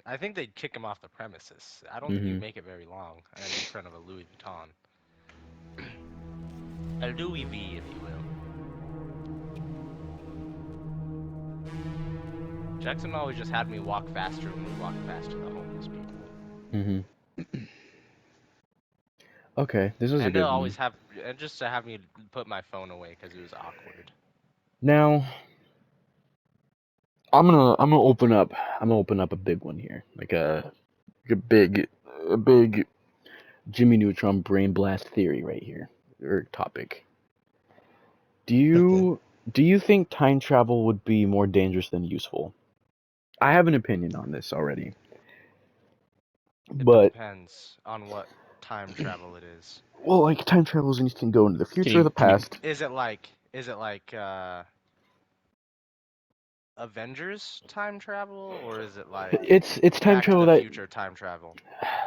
I think they'd kick him off the premises. I don't think Mm-hmm. he'd make it very long in front of a Louis Vuitton. A Louis V, if you will. Jackson always just had me walk faster when we walked past the homeless people. Mm-hmm. Okay, this is a And they'll good one. always have, and just to have me put my phone away because it was awkward. Now, I'm gonna open up. I'm gonna open up a big one here, like a big, a big Jimmy Neutron brain blast theory right here, or topic. Do Okay. you do you think time travel would be more dangerous than useful? I have an opinion on this already, It but depends on what time travel it is. well, like time travels and you can go into the Can future or you the can you past. Is it like Avengers time travel, or is it like It's time Back to travel the that Future time travel?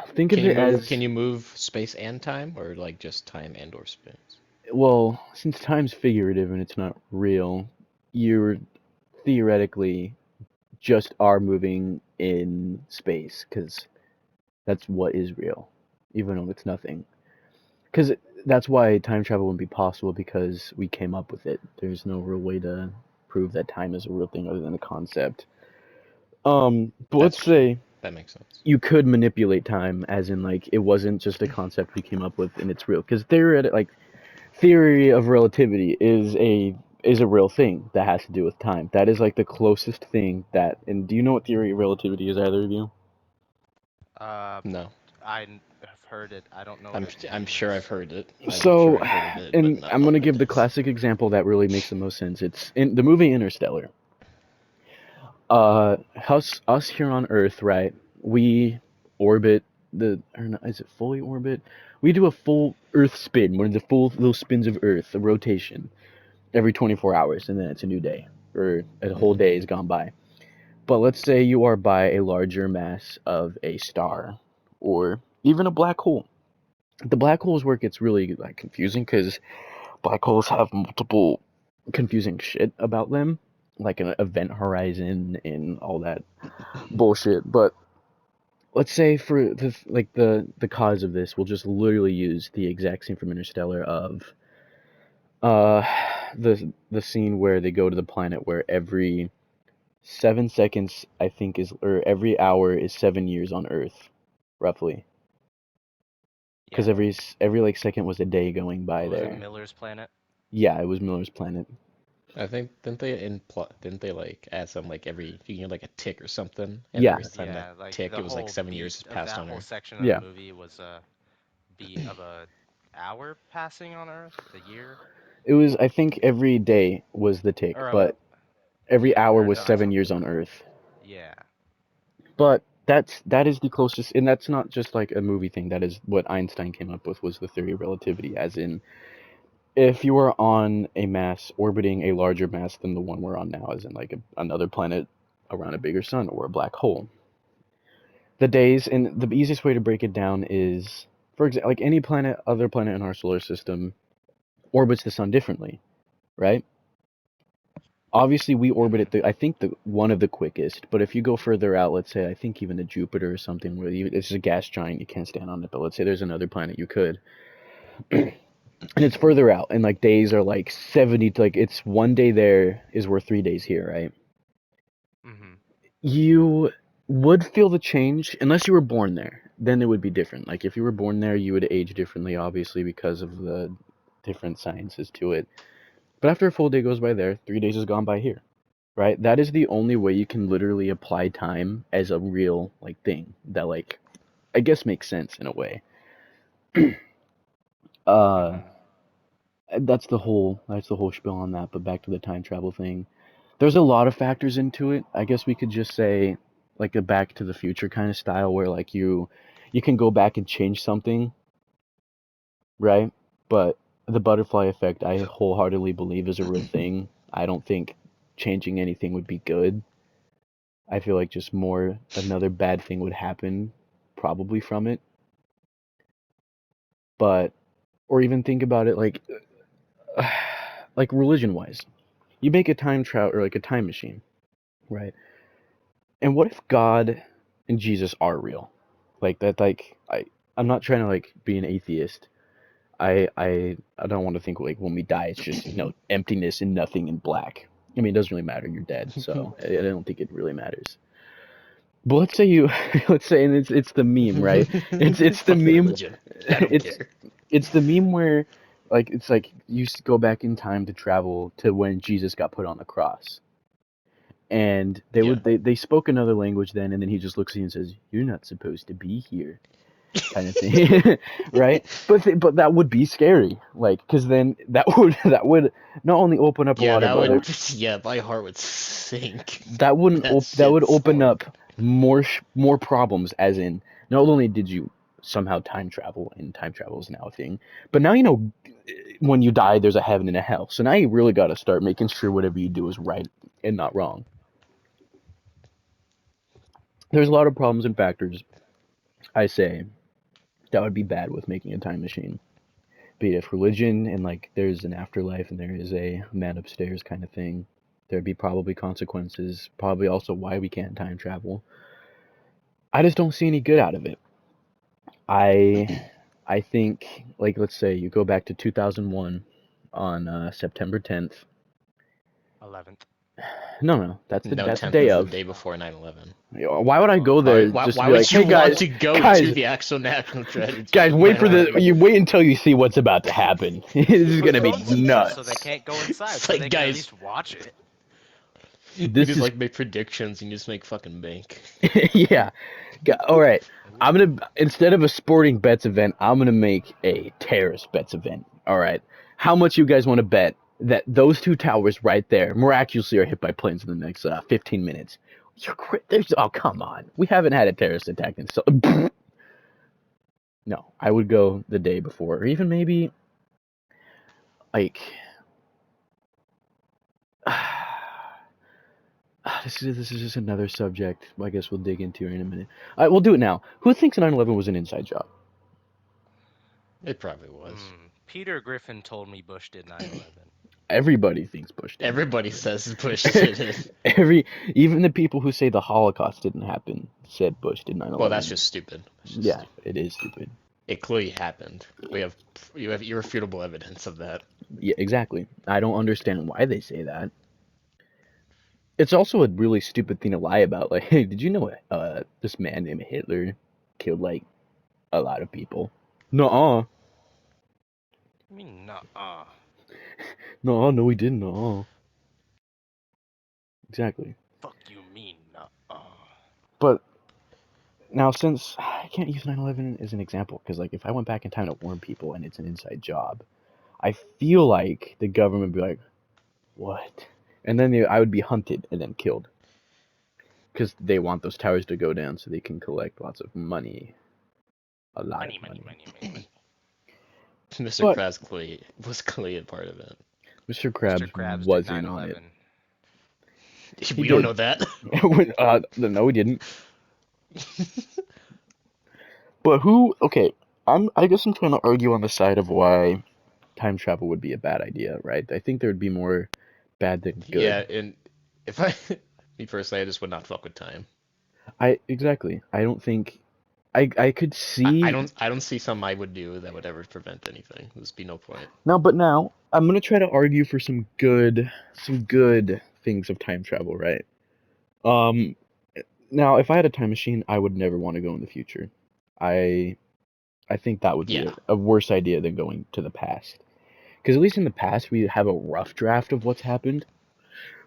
think of it can as you move space and time, or like just time and or space? well, since time's figurative and it's not real, you're theoretically just are moving in space because that's what is real, even though it's nothing. Because that's why time travel wouldn't be possible because we came up with it. There's no real way to prove that time is a real thing other than a concept. But That's let's true. say That makes sense. you could manipulate time, as in like it wasn't just a concept we came up with and it's real. Because theory of relativity is a real thing that has to do with time. That is like the closest thing that. And do you know what theory of relativity is, either of you? Uh, No, have heard it. I don't know what it I'm sure I've means. heard it. I'm sure So, I've heard of it, but and not I'm know gonna what it give the is. classic example that really makes the most sense. It's in the movie Interstellar. Us here on Earth, right? We orbit or not, is it fully orbit? We do a full Earth spin, one of the full little spins of Earth, a rotation, every 24 hours, and then it's a new day, or a whole Hmm. day has gone by. But let's say you are by a larger mass of a star, or even a black hole. The black holes where it gets really like confusing because black holes have multiple confusing shit about them, like an event horizon and all that bullshit. But let's say for the cause of this, we'll just literally use the exact scene from Interstellar of uh the scene where they go to the planet where every 7 seconds I think is or every hour is 7 years on Earth, roughly. Because Yeah. every like second was a day going by What was it? there. Miller's Planet? Yeah, it was Miller's Planet. I think didn't they like add some like every you get like a tick or something, and Yeah, every time that Yeah, like tick, the it was like whole 7 years beat has of passed that on whole Earth. section of the yeah. movie was a beat of a hour passing on Earth, a year, It was I think every day was the tick, or but every yeah, hour or was no, 7 years something on like that. Earth. Yeah. But that is the closest, and that's not just like a movie thing. That is what Einstein came up with was the theory of relativity, as in if you were on a mass orbiting a larger mass than the one we're on now, as in like another planet around a bigger sun or a black hole, the days and the easiest way to break it down is, for example, like any other planet in our solar system orbits the sun differently, right? Obviously, we orbit Mhm. at I think the one of the quickest. But if you go further out, let's say I think even to Jupiter or something, where this is a gas giant, you can't stand on it. But let's say there's another planet you could, and it's further out, and like days are like 70. Like it's one day there is worth 3 days here, right? Mhm. You would feel the change unless you were born there. Then it would be different. Like if you were born there, you would age differently, obviously because of the different sciences to it. But after a full day goes by there, 3 days has gone by here, right? That is the only way you can literally apply time as a real like thing that like I guess makes sense in a way. Uh, Mhm. that's the whole spiel on that. But back to the time travel thing. There's a lot of factors into it. I guess we could just say like a Back to the Future kind of style where like you can go back and change something, right? But the butterfly effect, I wholeheartedly believe is a real thing. I don't think changing anything would be good. I feel like just more another bad thing would happen probably from it. But or even think about it like religion wise. You make a time travel or like a time machine, right? And what if God and Jesus are real. Like that. Like I'm not trying to like be an atheist. I don't want to think like when we die it's just emptiness and nothing and black. I mean, it doesn't really matter. You're dead, so I don't think it really matters. But let's say you, let's say, and it's the meme, right? It's the Fuck your meme. religion. I don't It's care. it's the meme where like it's like you go back in time to travel to when Jesus got put on the cross, and Yeah. they spoke another language then, and then he just looks at you and says, "You're not supposed to be here," kind of thing, right? But that would be scary, like, because then that would not only open up a Yeah, lot that of other would. Yeah, my heart would sink. that that would Shit's open hard. up more problems, as in not only did you somehow time travel, and time travel is now a thing, but now when you die there's a heaven and a hell, so now you really got to start making sure whatever you do is right and not wrong. There's a lot of problems and factors, I say, that would be bad with making a time machine, be it if religion and like there's an afterlife and there is a man upstairs kind of thing. There'd be probably consequences, probably also why we can't time travel. I just don't see any good out of it. I think, like, let's say you go back to 2001 on September 10th. 11th. No, that's No, the 10th day is the of. day before 9/11. Why would I Oh, go there Why, just to why be like, would you hey want guys, to go to guys, the actual national tragedy guys, of wait for the 9/11? you wait until you see what's about to happen. This is put gonna be phones in there so they nuts. can't go inside, It's so they like, can at guys, least watch it. you This just is like make predictions and you just make fucking bank. yeah. All right. I'm Ooh. gonna instead of a sporting bets event, I'm gonna make a terrorist bets event. All right. How much you guys want to bet that those two towers right there miraculously are hit by planes in the next 15 minutes? Oh, come on. We haven't had a terrorist attack in so. No, I would go the day before, or even maybe like. This is just another subject. I guess we'll dig into in a minute. All right, we'll do it now. Who thinks 9/11 was an inside job? It probably was. Peter Griffin told me Bush did 9/11. Everybody thinks Bush did Everybody 9/11. says Bush did it. Even the people who say the Holocaust didn't happen said Bush did Well, that's 9/11. just stupid. That's just Yeah, stupid. it is stupid. It clearly happened. You have irrefutable evidence of that. Yeah, exactly. I don't understand why they say that. It's also a really stupid thing to lie about. Like, hey, did you know this man named Hitler killed like a lot of people? No, I mean, no, he didn't. No, exactly. fuck you mean But now, since I can't use 9/11 as an example, because like if I went back in time to warn people and it's an inside job, I feel like the government would be like, what? And then I would be hunted and then killed. Because they want those towers to go down so they can collect lots of money. A lot money, of money, money. money, money, money. Mr. But Krabs was clearly a part of it. Mr. Mr. Krabs Krabs did was in on it. 9/11. He We don't did. know that. No, he didn't. But who? Okay, I guess I'm trying to argue on the side of why time travel would be a bad idea, right? I think there would be more bad than Yeah, good. and me personally, I just would not fuck with time. Exactly. I don't think I could I see don't see something I would do that would ever prevent anything. There's be no point. now, but now I'm gonna try to argue for some good things of time travel, right? Um, Now if I had a time machine, I would never want to go in the future. I I think that would be Yeah. a worse idea than going to the past. Because at least in the past we have a rough draft of what's happened.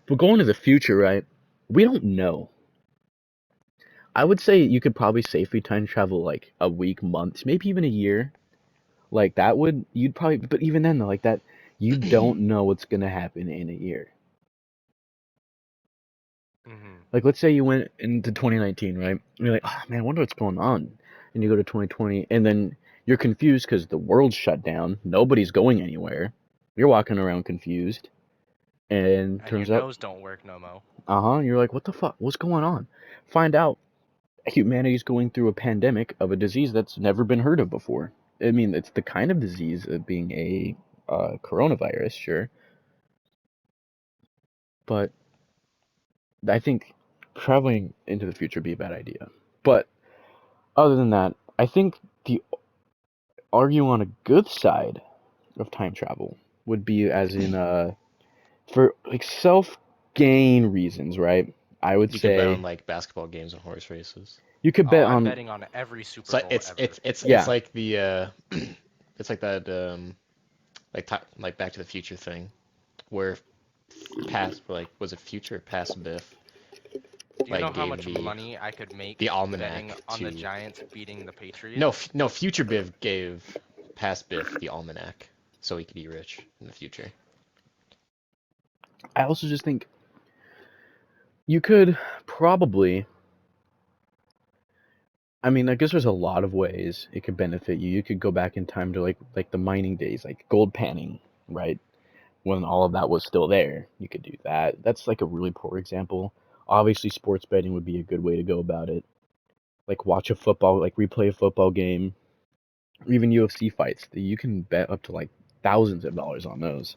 But going to the future, right? We don't know. I would say you could probably safely time travel like a week, months, maybe even a year. Like that would you'd probably, but even then though, like that, you don't know what's gonna happen in a year. Mm-hmm. Like let's say you went into 2019, right? And you're like, oh man, I wonder what's going on. And you go to 2020, and then you're confused because the world's shut down. Nobody's going anywhere. You're walking around confused, and And your turns out, nose don't work no mo. you're like, what the fuck? What's going on? Find out humanity's going through a pandemic of a disease that's never been heard of before. I mean, it's the kind of disease of being a coronavirus, sure, but I think traveling into the future would be a bad idea. But other than that, I think the arguing on a good side of time travel would be as in for like self gain reasons, right? I would You could bet say on like basketball games and horse races. you could Oh, bet I'm on betting on every It's Super like Bowl it's ever. it's it's it's yeah. like the it's like that like Back to the Future thing where past like was it future or past Biff Do you know like how gave much money I could make the betting almanac on the to Giants beating the no Patriots? no future Biff gave past Biff the almanac so he could be rich in the future. I also just think you could probably. I mean, I guess there's a lot of ways it could benefit you. You could go back in time to like the mining days, like gold panning, right? When all of that was still there, you could do that. That's like a really poor example. Obviously, sports betting would be a good way to go about it. Like watch a football, like replay a football game, or even UFC fights. You can bet up to like thousands of dollars on those.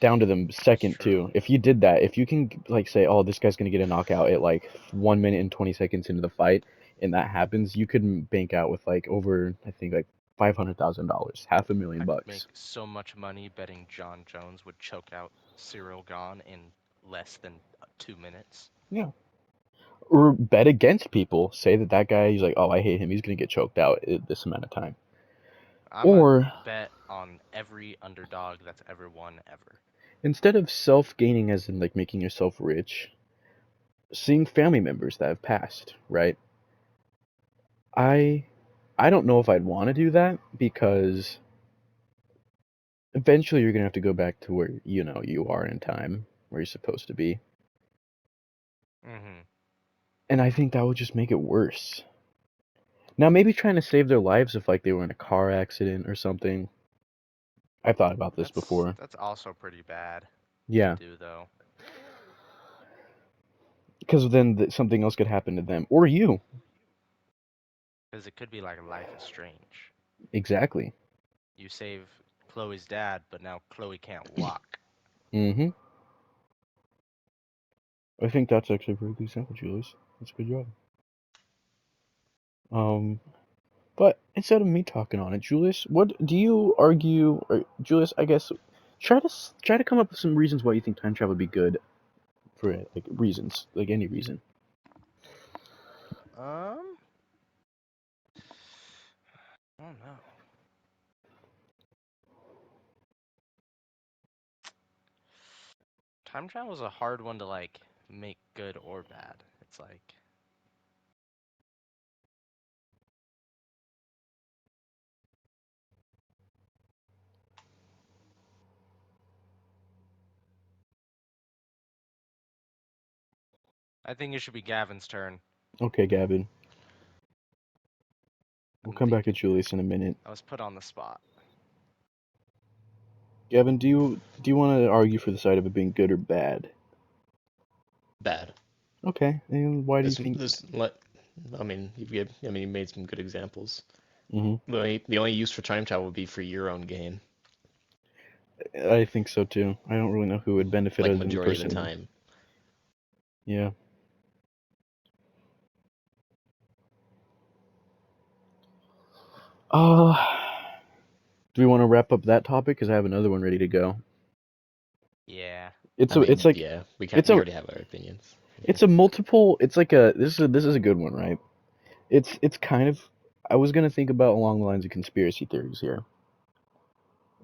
Down to the That's second true. too. If you did that, if you can like say, oh, this guy's gonna get a knockout at like 1 minute and 20 seconds into the fight, and that happens, you could bank out with like over I think like $500,000, half a million I could make bucks. so much money betting John Jones would choke out Cyril Gahn in less than 2 minutes. Yeah. Or bet against people. Say that guy, he's like, oh, I hate him. He's gonna get choked out at this amount of time. I'm a Or bet on every underdog that's ever won ever. instead of self-gaining, as in like making yourself rich, seeing family members that have passed, right? I I don't know if I'd want to do that because eventually you're gonna have to go back to where you are in time, where you're supposed to be. Mm-hmm. And I think that would just make it worse. Now maybe trying to save their lives if like they were in a car accident or something. I've thought about this before. That's also pretty bad to Yeah, do though, because then something else could happen to them or you. because it could be like Life is Strange. Exactly. You save Chloe's dad, but now Chloe can't walk. Mm-hmm. I think that's actually a very good example, Julius. That's a good job. Um, but instead of me talking on it, Julius, what do you argue? Or Julius, I guess, try to come up with some reasons why you think time travel would be good for it, like reasons, like any reason. Um, I don't know. Time travel is a hard one to like make good or bad. It's like I think it should be Gavin's turn. Okay, Gavin, we'll I'm come back to thinking. Julius in a minute. I was put on the spot. Gavin, do you want to argue for the side of it being good or bad? Bad. Okay, and why do you think? I mean you made some good examples. Hmm. The only use for time travel would be for your own gain, I think so too. I don't really know who would benefit like other than the majority of the person. time. Yeah. Uh, do we want to wrap up that topic? Because I have another one ready to go. Yeah. It's I a, it's mean, like, yeah, it's we a, already have our opinions. it's a multiple. It's like a. This is a good one, right? It's kind of. I was gonna think about along the lines of conspiracy theories here.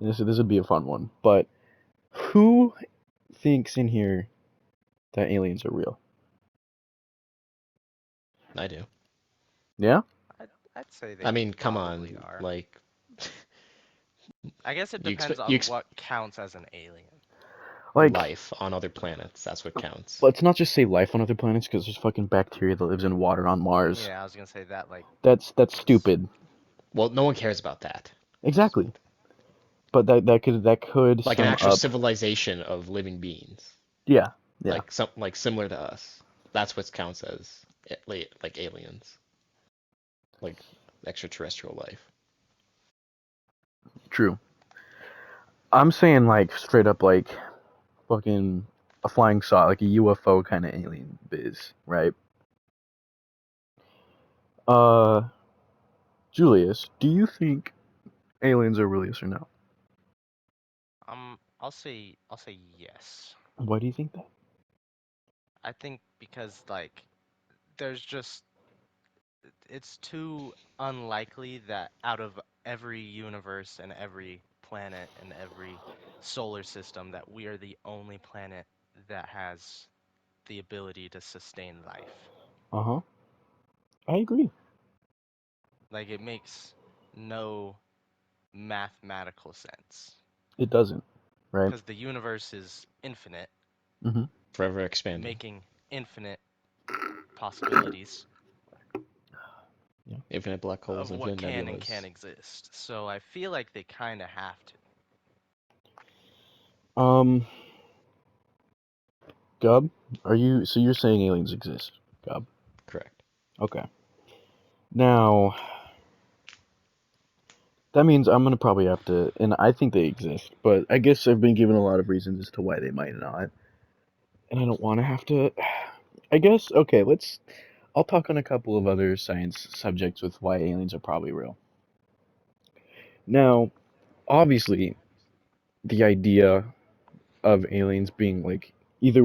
And this would be a fun one. But who thinks in here that aliens are real? I do. Yeah. I'd say they I mean, come probably on, are. like I guess it you depends expect on what counts as an alien. Like, life on other planets. That's what counts. let's not just say life on other planets because there's fucking bacteria that lives in water on Mars. Yeah, I was gonna say that like That's stupid. Well, no one cares about that. Exactly. But that could Like an sum actual up. civilization of living beings, Yeah. Yeah. like similar to us. That's what counts as like aliens, like extraterrestrial life. True. I'm saying like straight up like fucking a flying saucer, like a UFO kind of alien biz, right? Uh, Julius, do you think aliens are real, yes or no? I'll say yes. Why do you think that? I think because like there's just it's too unlikely that out of every universe and every planet and every solar system that we are the only planet that has the ability to sustain life. Uh huh. I agree. Like it makes no mathematical sense It doesn't, right? because the universe is infinite, Mm-hmm. Forever expanding. making infinite possibilities Yeah. Infinite black holes, of what infinite can and can't nebulas. exist. So I feel like they kind of have to. Um, Gub, are you? So you're saying aliens exist, Gub? Correct. Okay. Now that means I'm gonna probably have to, and I think they exist, but I guess I've been given a lot of reasons as to why they might not, and I don't want to have to. I guess okay. I'll talk on a couple of other science subjects with why aliens are probably real. Now, obviously, the idea of aliens being like either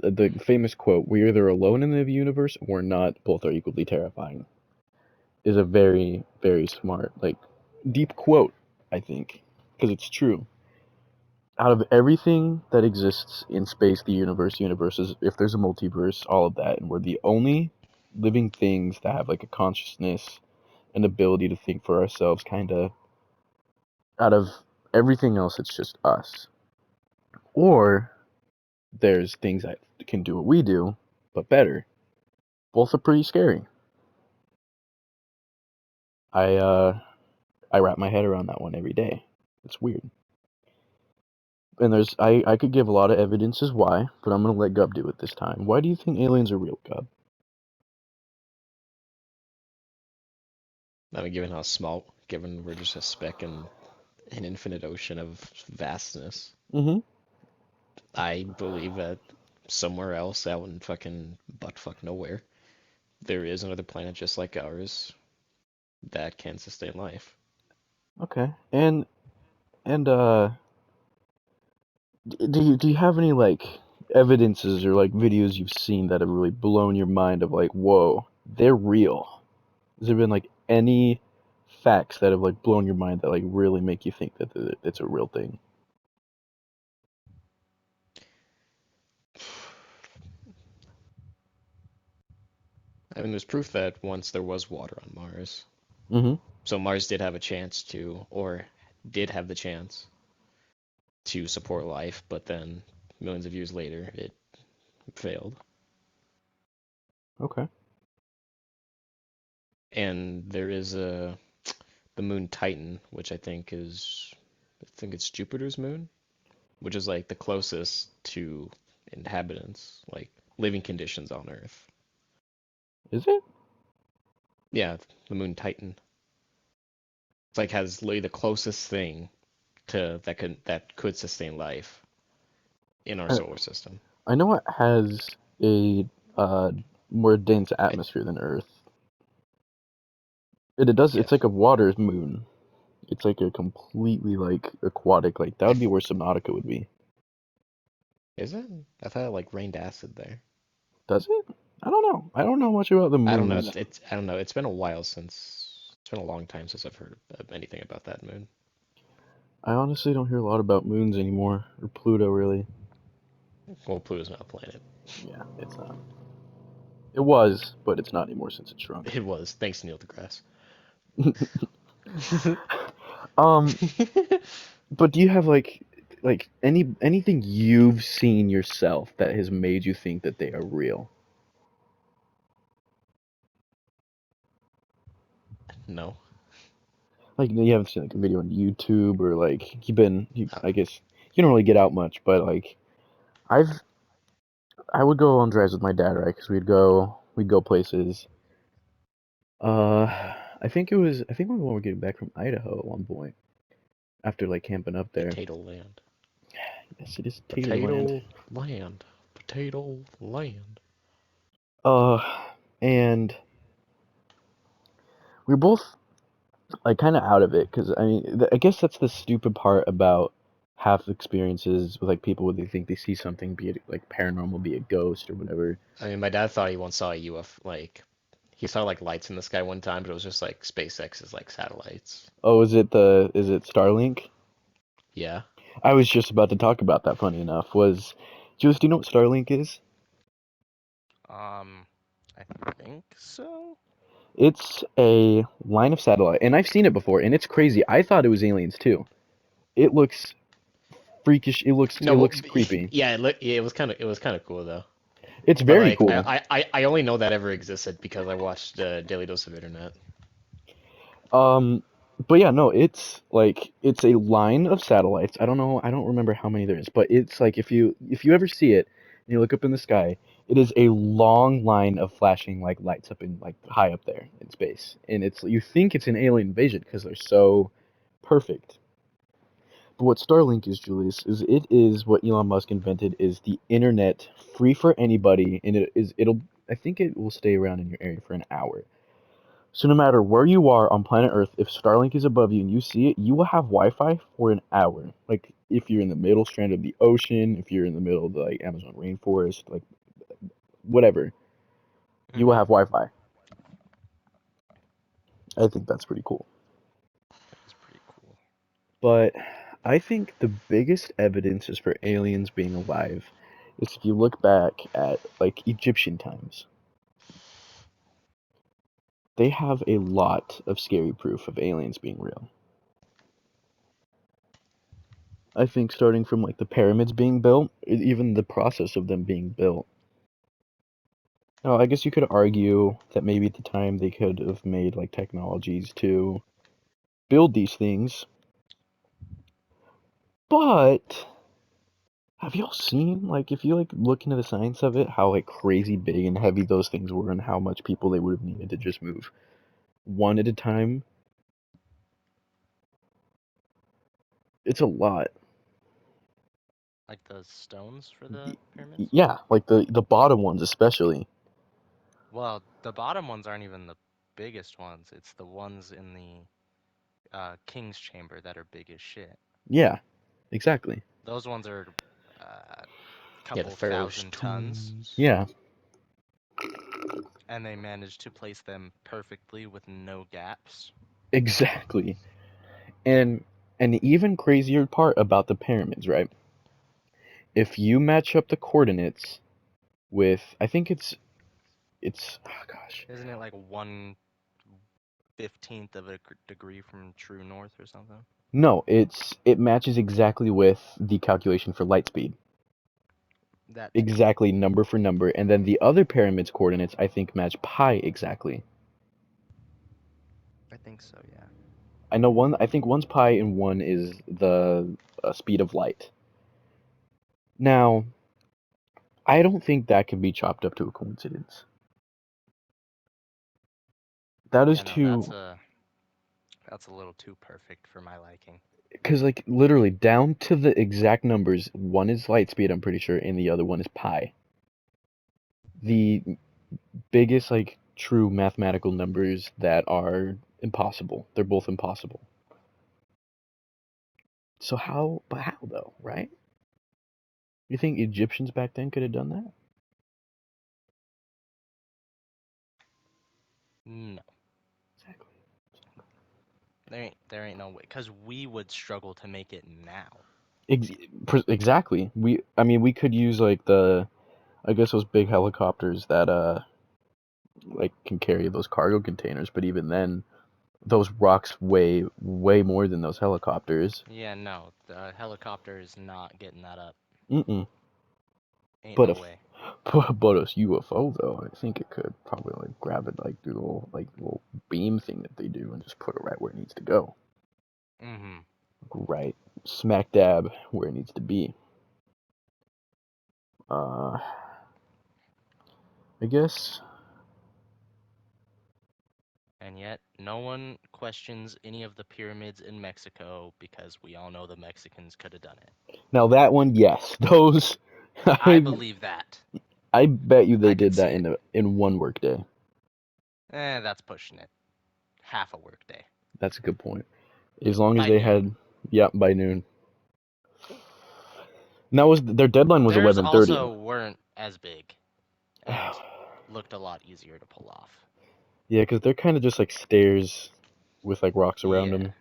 the famous quote, "We're either alone in the universe or we're not. Both are equally terrifying," is a very, very smart, like, deep quote, I think, because it's true. Out of everything that exists in space, the universes, if there's a multiverse, all of that, and we're the only living things that have like a consciousness and ability to think for ourselves, kind of, out of everything else, it's just us. Or there's things that can do what we do, but better. Both are pretty scary. I uh I wrap my head around that one every day. It's weird. And I could give a lot of evidences why, but I'm gonna let Gub do it this time. Why do you think aliens are real, Gub? I mean, given how small, given we're just a speck in an infinite ocean of vastness, Mm-hmm. I believe that somewhere else out in fucking buttfuck nowhere, there is another planet just like ours that can sustain life. Okay. And do you have any like evidences or like videos you've seen that have really blown your mind of like, whoa, they're real? Has there been like any facts that have like blown your mind that like really make you think that it's a real thing? I mean, there's proof that once there was water on Mars. Mm-hmm. So Mars did have a chance to, or did have the chance to support life, but then millions of years later, it failed. Okay. And there is the moon Titan, which I think it's Jupiter's moon, which is like the closest to inhabitants, like living conditions on Earth. Is it? Yeah, the moon Titan. It's like has literally the closest thing to that could sustain life in our I, solar system. I know it has a uh more dense I, atmosphere than Earth. It does. It's yes. like a water moon. It's like a completely like aquatic. Like that would be If where Subnautica would be. is it? I thought it like rained acid there. Does it? I don't know. I don't know much about the I don't know. moons. I don't know. It's been a while since it's been a long time since I've heard of anything about that moon. I honestly don't hear a lot about moons anymore, or Pluto really. Well, Pluto's not a planet. Yeah, it's not. It was, but it's not anymore since it shrunk. It was, thanks to Neil deGrasse. um, but do you have like anything you've seen yourself that has made you think that they are real? No. Like you haven't seen like a video on YouTube or like Uh, I guess you don't really get out much, but like I've I would go on drives with my dad, right? Because we'd go places. I think when we were getting back from Idaho at one point after like camping up there. Potato land. Yes, it is Tater Land. Potato land. Potato land. Uh, and we're both like kind of out of it because I mean I guess that's the stupid part about half experiences with like people when they think they see something, be it like paranormal, be it ghost or whatever. I mean, my dad thought he once saw a UFO, like he saw like lights in the sky one time, but it was just like SpaceX's like satellites. Oh, is it Starlink? Yeah. I was just about to talk about that. Funny enough, was Jules, do you know what Starlink is? Um, I think so. It's a line of satellite, and I've seen it before, and it's crazy. I thought it was aliens too. It looks freakish. It No, looks creepy. yeah, it was kind of cool though. It's But very like cool. I only know that ever existed because I watched Daily Dose of Internet. Um, but yeah, no, it's like it's a line of satellites. I don't know, I don't remember how many there is, but it's like if you ever see it and you look up in the sky, it is a long line of flashing like lights up in like high up there in space, and it's you think it's an alien invasion because they're so perfect. But what Starlink is, Julius, is it is what Elon Musk invented is the internet free for anybody, and it'll I think it will stay around in your area for an hour. So no matter where you are on planet Earth, if Starlink is above you and you see it, you will have Wi-Fi for an hour. Like if you're in the middle strand of the ocean, if you're in the middle of the like Amazon rainforest, like whatever, you will Mm-hmm. have Wi-Fi. I think that's pretty cool. That is pretty cool. But I think the biggest evidence is for aliens being alive is if you look back at like Egyptian times. They have a lot of scary proof of aliens being real. I think starting from like the pyramids being built, even the process of them being built. Now, I guess you could argue that maybe at the time they could have made like technologies to build these things, but have y'all seen like if you like look into the science of it, how like crazy big and heavy those things were and how much people they would have needed to just move one at a time? It's a lot. Like the stones for the pyramids? Yeah, like the bottom ones especially. Well, the bottom ones aren't even the biggest ones. It's the ones in the king's chamber that are big as shit. Yeah, exactly. Those ones are a Yeah, the couple Pharaoh's thousand tons, tombs. Yeah, and they managed to place them perfectly with no gaps. exactly. And an even crazier part about the pyramids, right? If you match up the coordinates with, I think it's oh gosh, Isn't it like 1/15th of a degree from true north or something? no, it matches exactly with the calculation for light speed, That too. exactly number for number, and then the other pyramid's coordinates I think match pi exactly. I think so, yeah. I know one, I think one's pi and one is the speed of light. Now, I don't think that can be chopped up to a coincidence. That is Yeah, no, too, that's a little too perfect for my liking. because like literally down to the exact numbers, one is light speed, I'm pretty sure, and the other one is pi. The biggest like true mathematical numbers that are impossible. They're both impossible. So but how though, right? You think Egyptians back then could have done that? No, Exactly. there ain't no way, cause we would struggle to make it now. Ex- exactly. I mean, we could use like I guess those big helicopters that like can carry those cargo containers, but even then, those rocks weigh way more than those helicopters. Yeah, no, the helicopter is not getting that up. Mm-mm. Ain't But no if way. but a UFO though, I think it could probably like grab it like through the little beam thing that they do and just put it right where it needs to go. Mm-hmm. Right smack dab where it needs to be. I guess And yet, no one questions any of the pyramids in Mexico because we all know the Mexicans could have done it. now that one, yes, those I I believe that. I bet you they I could did see that it. in one work day. That's pushing it. half a work day. That's a good point. As long as By they noon. had, yeah, by noon. And that was their deadline was Theirs 11:30. also weren't as big and looked a lot easier to pull off. Yeah, because they're kind of just like stairs with like rocks around Yeah. them.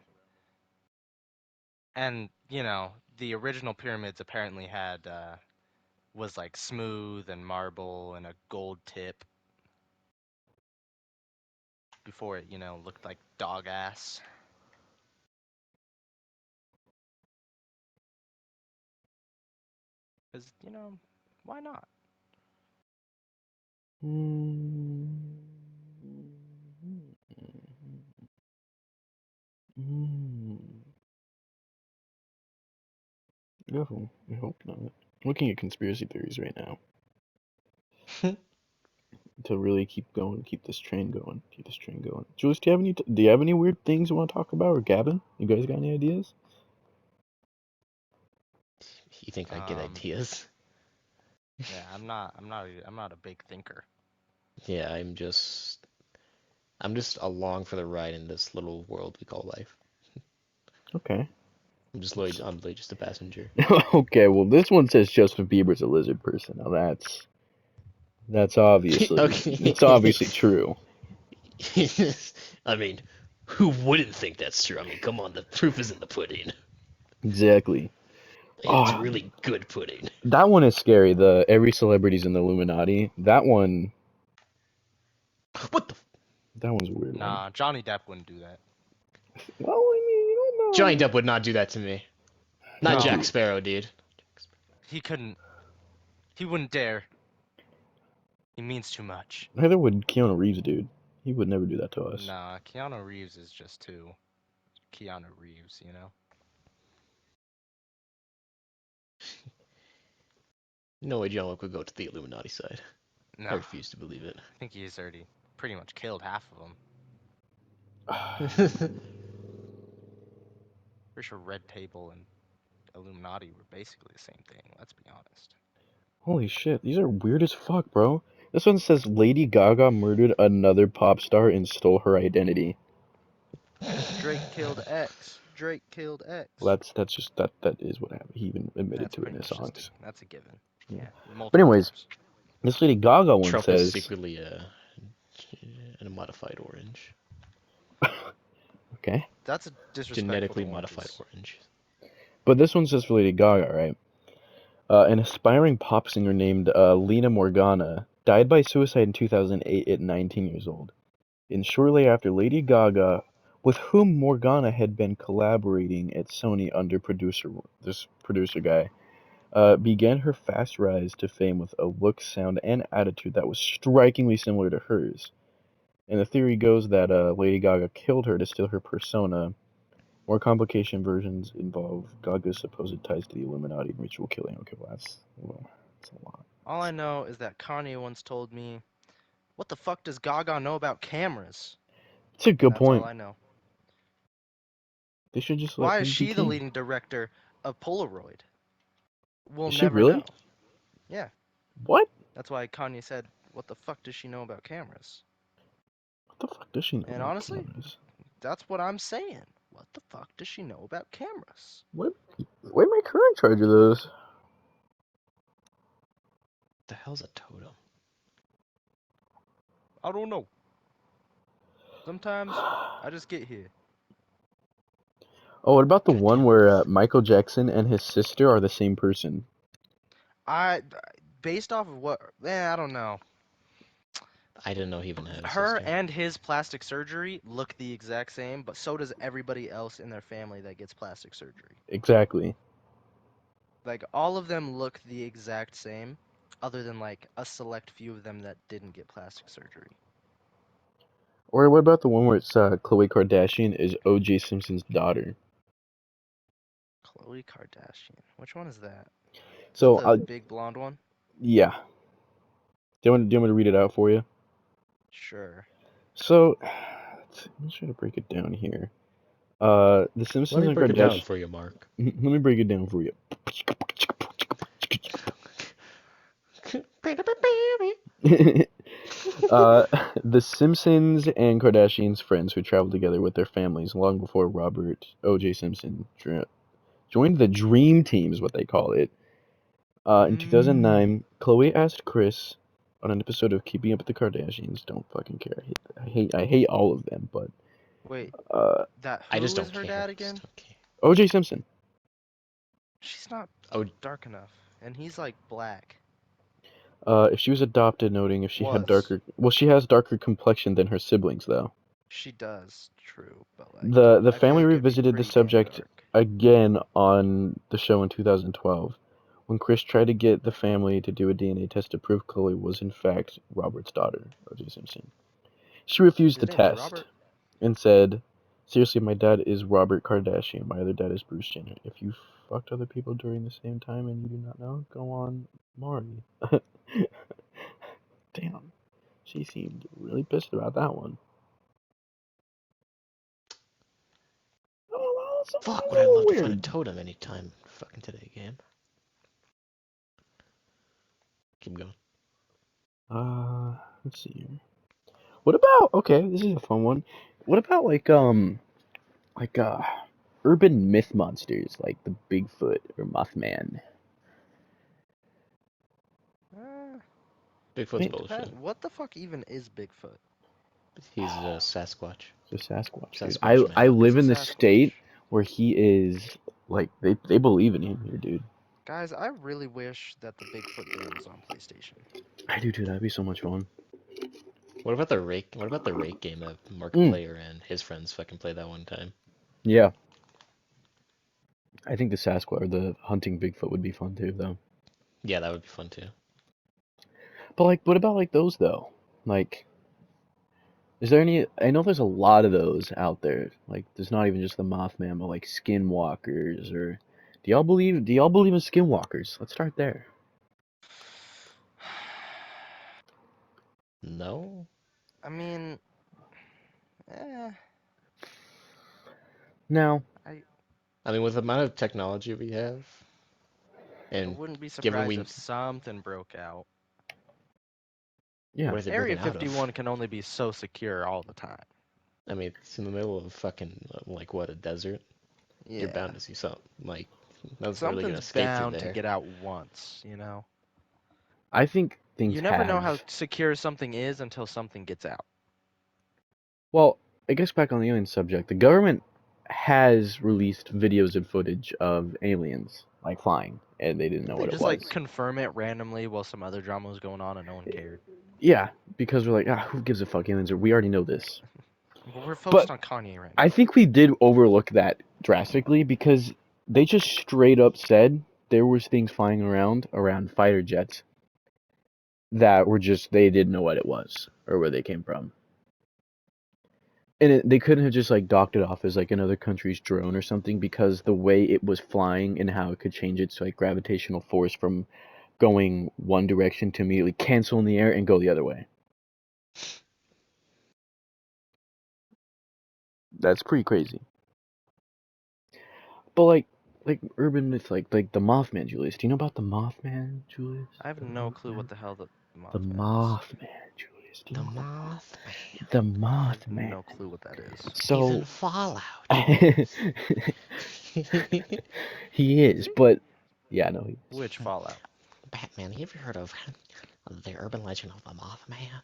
And, you know, the original pyramids apparently had, was like smooth and marble and a gold tip before it, you know, looked like dog ass. Because, you know, why not? No, I hope not. I'm looking at conspiracy theories right now to really keep going, keep this train going, keep this train going. Jules, do you have any weird things you want to talk about, or Gavin? You guys got any ideas? You think I get Um, ideas? yeah, I'm not a big thinker. Yeah, I'm just along for the ride in this little world we call life. Okay. I'm literally just a passenger. Okay, well this one says Justin Bieber's a lizard person. Now that's obviously it's Okay. obviously true. I mean, who wouldn't think that's true? I mean, come on, the proof is in the pudding. Exactly. And it's Oh, really good pudding. that one is scary. The every celebrity's in the Illuminati. That one's What the? a weird one. Nah, Johnny Depp wouldn't do that. Well, I mean, you don't Johnny know. Depp would not do that to me. Not No, Jack Sparrow, dude. he couldn't. He wouldn't dare. He means too much. Neither would Keanu Reeves, dude. He would never do that to us. Nah, Keanu Reeves is just too Keanu Reeves, you know? No way John Wick would go to the Illuminati side. No, I refuse to believe it. I think he's already pretty much killed half of them. Pretty sure Red Table and Illuminati were basically the same thing, let's be honest. Holy shit, these are weird as fuck, bro. This one says Lady Gaga murdered another pop star and stole her identity. Drake killed X. Drake killed X. Well, that's just that is what happened. He even admitted That's to it pretty in his much just songs. that's a given. Yeah. Yeah. Multiple But anyways, times. this Lady Gaga one Trump is says. secretly in a modified orange. Okay. That's a disrespectful Genetically to modified oranges. orange. But this one says for Lady Gaga, right? An aspiring pop singer named Lena Morgana died by suicide in 2008 at 19 years old. And shortly after, Lady Gaga, with whom Morgana had been collaborating at Sony under this producer guy, began her fast rise to fame with a look, sound, and attitude that was strikingly similar to hers. And the theory goes that Lady Gaga killed her to steal her persona. More complication versions involve Gaga's supposed ties to the Illuminati and ritual killing. Okay, well, that's a lot. All I know is that Kanye once told me, "What the fuck does Gaga know about cameras?" It's a good That's all point. I know. They should just let Why her is be she the king. leading director of Polaroid? We'll Is she never really? know. Yeah, What? that's why Kanye said, "What the fuck does she know about cameras?" What the fuck does she know And about honestly, cameras? that's what I'm saying. What the fuck does she know about cameras? What? Why make her in charge of this? What the hell's a totem? I don't know. Sometimes I just get here. Oh, what about the God one damn. where Michael Jackson and his sister are the same person? Based off of what, I don't know. I didn't know he even had a Her sister. and his plastic surgery look the exact same, but so does everybody else in their family that gets plastic surgery. Exactly. Like, all of them look the exact same, other than, like, a select few of them that didn't get plastic surgery. Or what about the one where it's Khloe Kardashian is O.J. Simpson's daughter? Khloe Kardashian. Which one is that? Is So, that the big blonde one? yeah. Do you want me to read it out for you? Sure. So, let me try to break it down here. The Simpsons Let me and break it down Kardashian. for you, Mark. Let me break it down for you. The Simpsons and Kardashians friends who traveled together with their families long before Robert O.J. Simpson joined the Dream Team, is what they call it. In 2009, Khloe asked Chris on an episode of Keeping Up with the Kardashians. Don't fucking care. I hate all of them, but Wait, uh, that I just who is don't her care. dad I just again? don't care. O.J. Simpson. She's not Oh, dark enough, and he's like black. If she was adopted, noting if she had Was. she has darker complexion than her siblings, though. She does, true, but like The I feel family like it'd be revisited the pretty damn subject dark. again on the show in 2012, when Chris tried to get the family to do a DNA test to prove Chloe was in fact Robert's daughter, O.J. Simpson. She refused His the name is test Robert. and said, "Seriously, my dad is Robert Kardashian. My other dad is Bruce Jenner. If you fucked other people during the same time and you do not know, go on, Maury." Damn, she seemed really pissed about that one. Oh, that's a fuck, would I little love to find a weird. totem anytime fucking today game. Keep going. Let's see here. What about, okay, this is a fun one. What about like urban myth monsters like the Bigfoot or Mothman? Uh, Bigfoot's Wait, bullshit. what the fuck even is Bigfoot? He's a Sasquatch. the Sasquatch, dude. Sasquatch I man. Fuck is live a in the state Sasquatch? where he is, like, they believe in him here, dude. Guys, I really wish that the Bigfoot game was on PlayStation. I do too, that'd be so much fun. What about the rake? What about the rake game that Mm, Markiplier and his friends fucking played that one time? yeah. I think the Sasquatch or the hunting Bigfoot would be fun too, though. Yeah, that would be fun too. But like, what about like those though? Like, is there any? I know there's a lot of those out there. Like, there's not even just the Mothman, but like skinwalkers or. Do y'all believe in skinwalkers? Let's start there. No? I mean, eh, Now, I I mean, with the amount of technology we have, I and wouldn't be given surprised we, if something broke out. yeah, what are they Area breaking out 51 of? can only be so secure all the time. I mean, it's in the middle of fucking, like, what, a desert? You're Yeah. bound to see something. Like, nothing's really gonna Something's escape through bound to there. get out once, you know? I think things You never know how have. secure something is until something gets out. Well, I guess back on the alien subject, the government has released videos and footage of aliens like flying, and they didn't know They what it just like was. confirm it randomly while some other drama was going on and no one cared. Yeah, because we're like, who gives a fuck? Aliens are. We already know this. But we're But focused on Kanye right I now. think we did overlook that drastically because they just straight up said there was things flying around fighter jets that were just they didn't know what it was or where they came from. And they couldn't have just like docked it off as like another country's drone or something because the way it was flying and how it could change its like gravitational force from going one direction to immediately cancel in the air and go the other way. That's pretty crazy. But like urban myth like the Mothman, Julius. Do you know about the Mothman, Julius? I have The no clue what Mothman. the hell the The Mothman is. Mothman, Julius. Do you The know Mothman. the I have Mothman? no clue what that is. He's in So Fallout, Julius. he is, but yeah, no, he is. Which Fallout? Batman, you ever heard of the urban legend of the Mothman?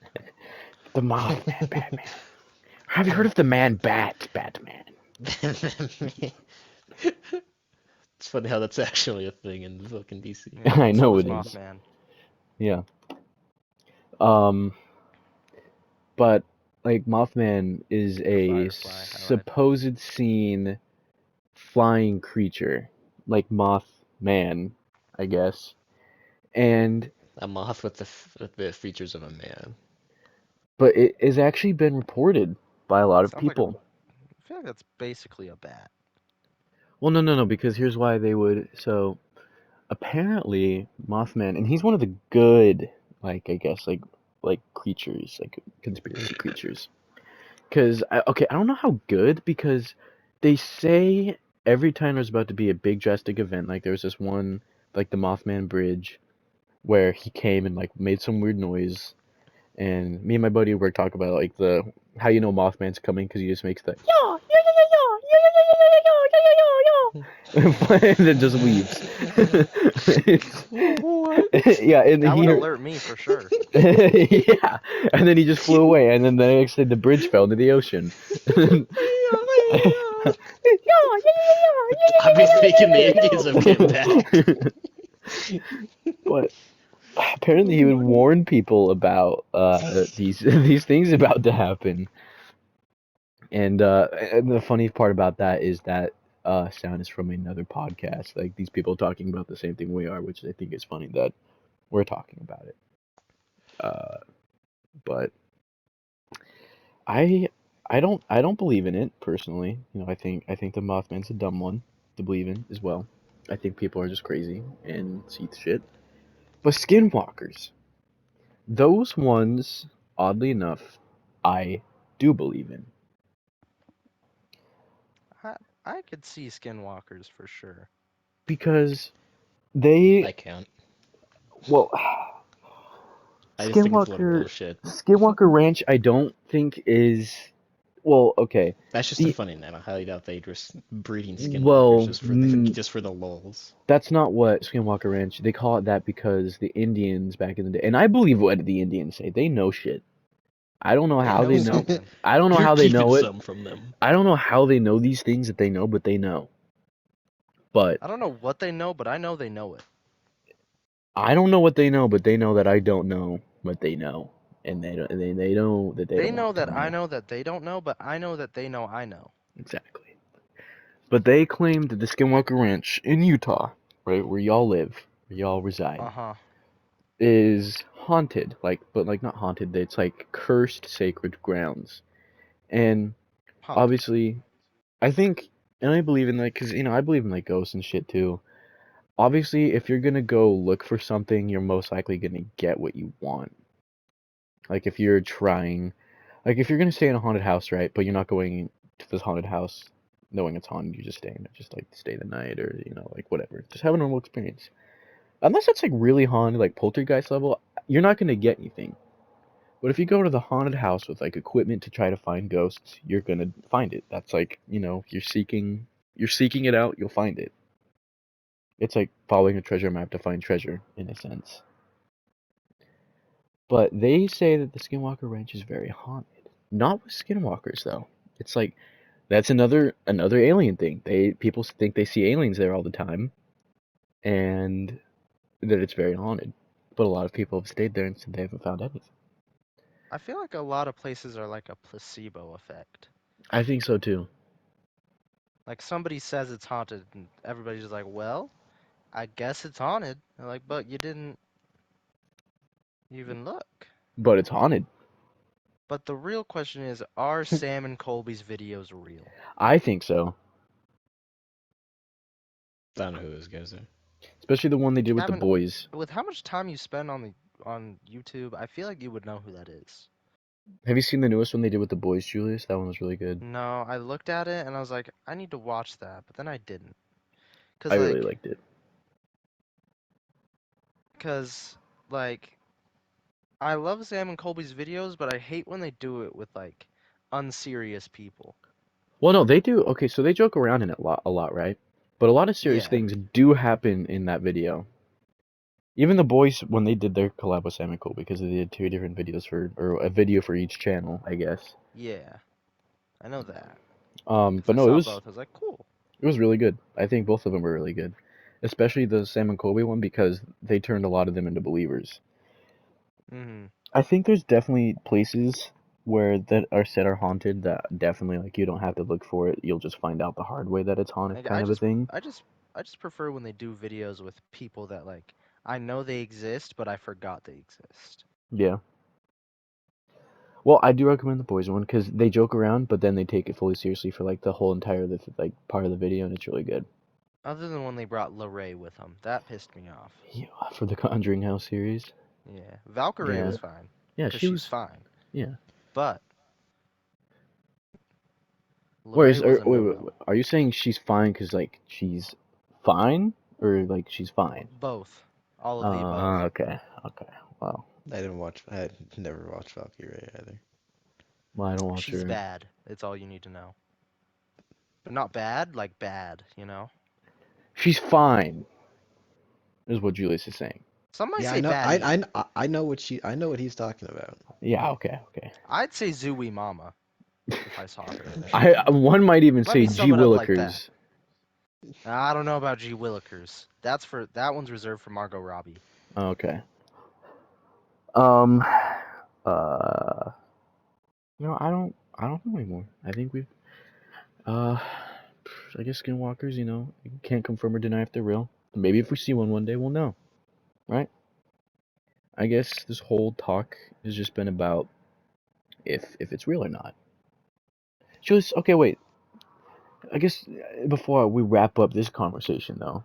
The Mothman, Batman. Have you heard of the Man Bat, Batman? It's funny how that's actually a thing in fucking DC. Yeah, I so know is it is. Mothman. Yeah. Um, but like Mothman is Or a Firefly, alright. supposed seen flying creature, like Mothman, I guess. And A moth with with the features of a man. but it has actually been reported by a lot of Sounds like a. people. I feel like that's basically a bat. Well, no, because here's why they would. So apparently, Mothman, and he's one of the good, like I guess, like creatures, like conspiracy creatures. Because okay, I don't know how good because they say every time there's about to be a big drastic event, like there was this one, like the Mothman Bridge, where he came and like made some weird noise, and me and my buddy were talking about like the how you know Mothman's coming because he just makes the yeah yeah yeah yeah yeah yeah yeah yeah yeah yeah yeah yeah yeah and then just leaves. What? Yeah, and That would he alert me for sure. yeah, and then he just flew away, and then the next day the bridge fell into the ocean. I've been thinking the Indians have came back. But apparently he would warn people about these things about to happen. And the funny part about that is that sound is from another podcast. Like these people talking about the same thing we are, which I think is funny that we're talking about it. But I I don't believe in it personally. You know, I think the Mothman's a dumb one to believe in as well. I think people are just crazy and see shit. But skinwalkers, those ones, oddly enough, I do believe in I, I could see skinwalkers for sure. because they I can't. well, I just think it's a little Skinwalker bullshit. Skinwalker Ranch I don't think is well, okay. That's just a The funny name. I highly doubt they're just breeding skinwalkers well, just for the lulz. that's not what Skinwalker Ranch. They call it that because the Indians back in the day, and I believe what the Indians say. They know shit. I don't know They how know they know. something. I don't know You're how they keeping know it. some from them. I don't know how they know these things that they know, but they know. But I don't know what they know, but I know they know it. I don't know what they know, but they know that I don't know what they know, and they know that they They don't know want to that I know know that they don't know, but I know that they know I know. exactly. But they claim that the Skinwalker Ranch in Utah, right where y'all live, where y'all reside, Uh-huh. is haunted. But not haunted. It's like cursed sacred grounds, and Huh. obviously, I think, and I believe in that because I believe in like ghosts and shit too. Obviously, if you're gonna go look for something, you're most likely gonna get what you want. Like if you're trying, like if you're gonna stay in a haunted house, right? But you're not going to this haunted house knowing it's haunted. You're just staying there, just like to stay the night or like whatever. Just have a normal experience. Unless it's like really haunted, like poltergeist level, you're not gonna get anything. But if you go to the haunted house with like equipment to try to find ghosts, you're gonna find it. That's like you're seeking it out, you'll find it. It's like following a treasure map to find treasure in a sense. But they say that the Skinwalker Ranch is very haunted. Not with skinwalkers though. It's like that's another alien thing. People think they see aliens there all the time, and that it's very haunted. But a lot of people have stayed there and said they haven't found anything. I feel like a lot of places are like a placebo effect. I think so too. Like somebody says it's haunted, and everybody's just like, well, I guess it's haunted. They're like, but you didn't even look. But it's haunted. But the real question is, are Sam and Colby's videos real? I think so. I don't know who those guys are. Especially the one they did with the Haven't boys. with how much time you spend on YouTube, I feel like you would know who that is. Have you seen the newest one they did with the boys, Julius? That one was really good. No, I looked at it and I was like, I need to watch that, but then I didn't. I Cause really like, liked it. cause like, I love Sam and Colby's videos, but I hate when they do it with like unserious people. Well, no, they do. Okay, so they joke around in it a lot, right? But a lot of serious Yeah, things do happen in that video. Even the boys, when they did their collab with Sam and Cole, because they did two different videos or a video for each channel, I guess. yeah, I know that. Cause But I no, saw both. I was like, cool. it was really good. I think both of them were really good, especially the Sam and Colby one because they turned a lot of them into believers. Mhm. I think there's definitely places where that are said are haunted that definitely like you don't have to look for it. You'll just find out the hard way that it's haunted, Like kind of a thing. I just prefer when they do videos with people that like I know they exist, but I forgot they exist. Yeah. Well, I do recommend the boys one because they joke around, but then they take it fully seriously for like the whole entire like part of the video, and it's really good. Other than when they brought Lorray with them, that pissed me off. Yeah, for the Conjuring House series. Yeah, Valkyrie Yeah, was fine, yeah, cause she she's was. fine, Yeah. but Lorray was a Wait, wait, no-no. wait, are you saying she's fine because like she's fine or like she's fine? Both, all of the above. Okay, okay. Well, I didn't watch. I had never watched Valkyrie either. Well, I don't watch She's her. bad. It's all you need to know. But not bad, like bad, you know? She's fine, is what Julius is saying. Some might Yeah, I say know. baddie. I know what she. I know what he's talking about. Yeah, okay, okay. I'd say Zooey Mama if I saw her. One might even Let say me G sum it up like that. Willikers. I don't know about G Willikers. That one's reserved for Margot Robbie. Okay. Um. Uh. I don't know anymore. I think we've. Uh. I guess skinwalkers. You can't confirm or deny if they're real. Maybe if we see one day, we'll know, right? I guess this whole talk has just been about if it's real or not. Julius, okay, wait. I guess before we wrap up this conversation, though,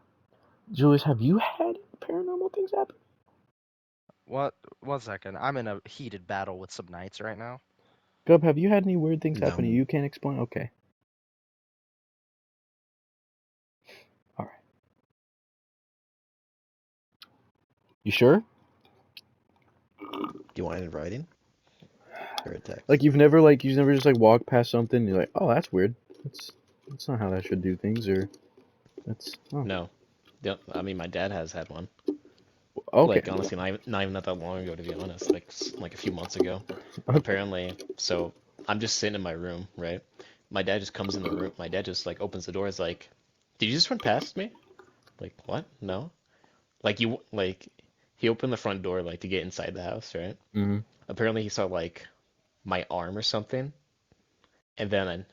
Julius, have you had paranormal things happen? What? 1 second. I'm in a heated battle with some knights right now. Gub, have you had any weird things happen to No. you? You can't explain? Okay. All right. You sure? Do you want it in writing or a text? Like you've never just like walked past something and you're like, oh, that's weird. That's not how that should do things, or that's oh No. I mean, my dad has had one. okay. Like honestly, not even that long ago, to be honest. Like a few months ago. Apparently, so I'm just sitting in my room, right? My dad just comes in the room. My dad just like opens the door. Is like, "Did you just run past me?" Like, what? No. Like he opened the front door like to get inside the house, right? Mm-hmm. Apparently he saw like my arm or something, and then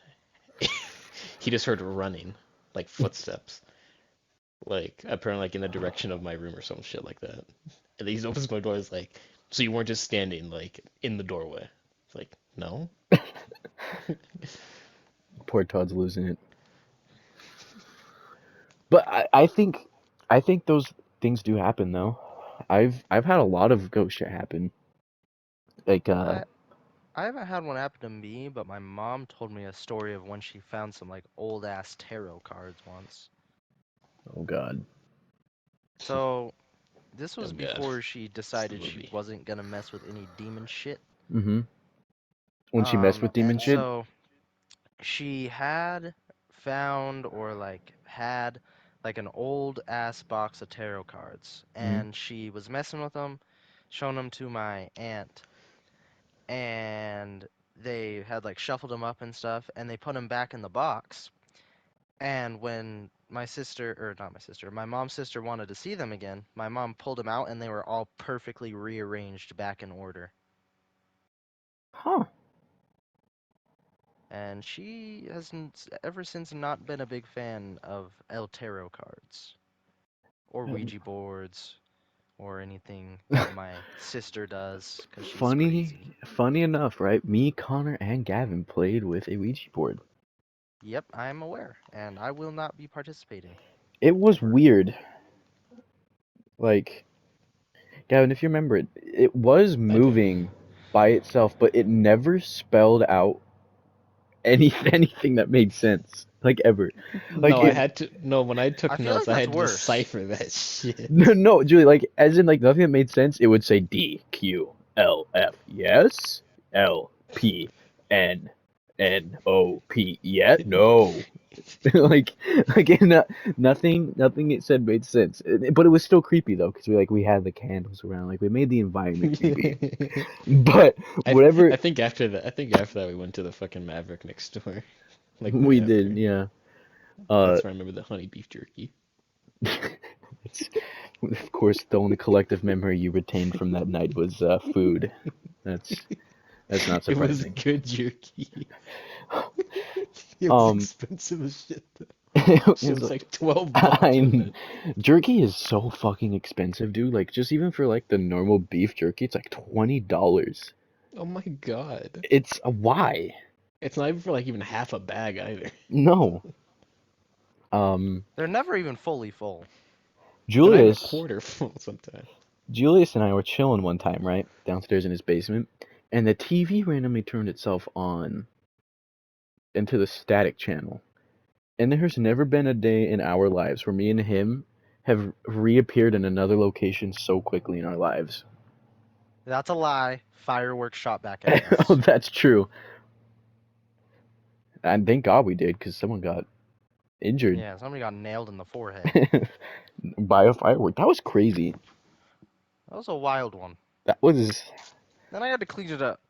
he just heard running, like footsteps, like apparently like in the direction of my room or some shit like that. And then he opens my door. Is like, so you weren't just standing like in the doorway? It's like, no. Poor Todd's losing it. But I think those things do happen though. I've had a lot of ghost shit happen. Like I haven't had one happen to me, but my mom told me a story of when she found some like old ass tarot cards once. oh god. So this Oh was god, before she it's the decided she movie. wasn't gonna mess with any demon shit. Mm-hmm. When she messed with demon And shit. so she had found or like had like an old ass box of tarot cards, Mm-hmm. and she was messing with them, showing them to my aunt, and they had like shuffled them up and stuff, and they put them back in the box. And when my sister, or not my sister, my mom's sister wanted to see them again, my mom pulled them out and they were all perfectly rearranged back in order. Huh. And she has ever since not been a big fan of El Tarot cards or Ouija boards or anything that my sister does because she's crazy. Funny enough, right? Me, Connor, and Gavin played with a Ouija board. Yep, I am aware, and I will not be participating. It was weird. Like, Gavin, if you remember it was I do. moving by itself, but it never spelled out anything that made sense. Like ever. Like No, I it had to. No, when I I took feel notes, like I that's had to worse. decipher that shit. no, Julie, like as in like nothing that made sense, it would say D Q L F yes, L P N N O P yet no. like nothing it said made sense. But it was still creepy though, because we had the candles around, like we made the environment creepy. But I whatever I think after that, we went to the fucking Maverick next door, like right we did, after. yeah. Uh That's where I remember the honey beef jerky. it's, of course the only collective memory you retained from that night was food. That's that's not It was surprising. good jerky. It was Um expensive as shit though. it Shit was was like 12 bucks, wasn't it? jerky is so fucking expensive, dude. Like just even for like the normal beef jerky, it's like $20. Oh my God. It's why? It's not even for like even half a bag either. No. Um, They're never even fully full. They're not even a Julius, quarter full sometimes. Julius and I were chilling one time, right, downstairs in his basement, and the TV randomly turned itself on into the static channel. And there's never been a day in our lives where me and him have reappeared in another location so quickly in our lives. That's a lie. Fireworks shot back at Oh, us. that's true. And thank God we did, because someone got injured Yeah, somebody got nailed in the forehead. by a firework. That was crazy. That was a wild one. That was Then I had to clean it up.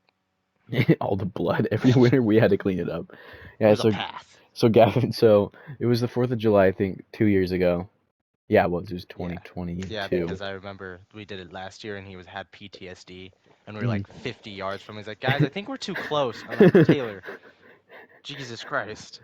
all the blood everywhere. We had to clean it up. It Yeah, was a path. so Gavin, so it was the 4th of July, I think, 2 years ago. Yeah, it was Yeah, 2022. because I remember we did it last year and he had PTSD and we were Mhm. like 50 yards from him. He's like, guys, I think we're too close. I'm like, Taylor, Jesus Christ.